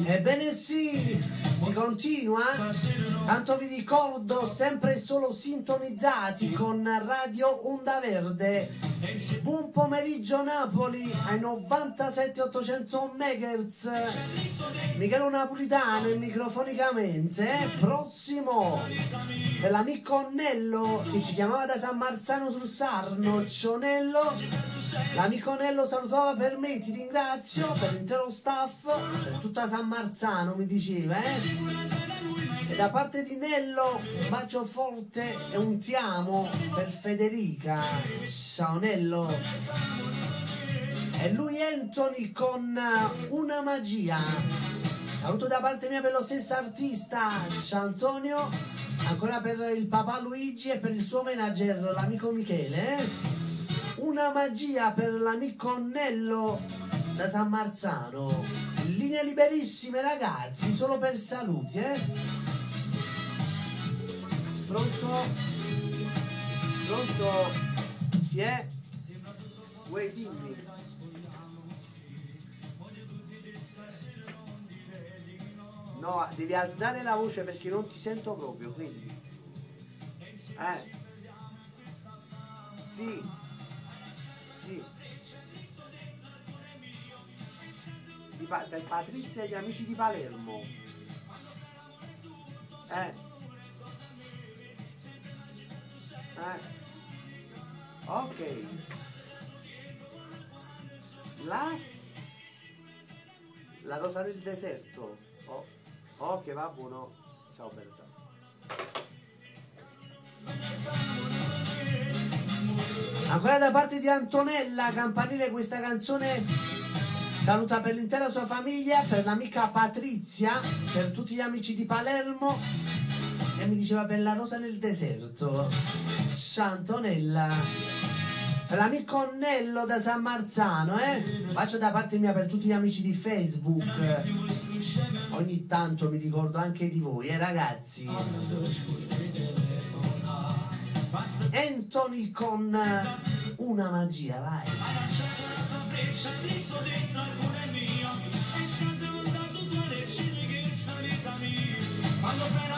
Ebbene sì, si continua. Tanto vi ricordo, sempre e solo sintonizzati con Radio Onda Verde. Buon pomeriggio Napoli ai 97.800 MHz. Michele Napolitano e microfonicamente. Prossimo per l'amico Nello che ci chiamava da San Marzano sul Sarno. Cionello. L'amico Nello salutava per me, ti ringrazio, per l'intero staff, per tutta San Marzano mi diceva, E da parte di Nello un bacio forte e un ti amo per Federica. Ciao Nello. E lui Anthony con Una magia. Saluto da parte mia per lo stesso artista. Ciao Antonio. Ancora per il papà Luigi e per il suo manager, l'amico Michele. Una magia per l'amico Nello da San Marzano. Linee liberissime ragazzi, solo per saluti, Pronto? Pronto? Chi è? Vuoi dimmi? No, devi alzare la voce perché non ti sento proprio, quindi. Sì. Sì. Per Patrizia e gli amici di Palermo. Ok. La rosa del deserto. Ok, va buono. Ciao bello, ciao. Ancora da parte di Antonella Campanile questa canzone saluta per l'intera sua famiglia, per l'amica Patrizia, per tutti gli amici di Palermo e mi diceva per la rosa nel deserto. Antonella, per l'amico Nello da San Marzano, Bacio da parte mia per tutti gli amici di Facebook. Ogni tanto mi ricordo anche di voi, ragazzi. Anthony con Una magia, vai. Quando fai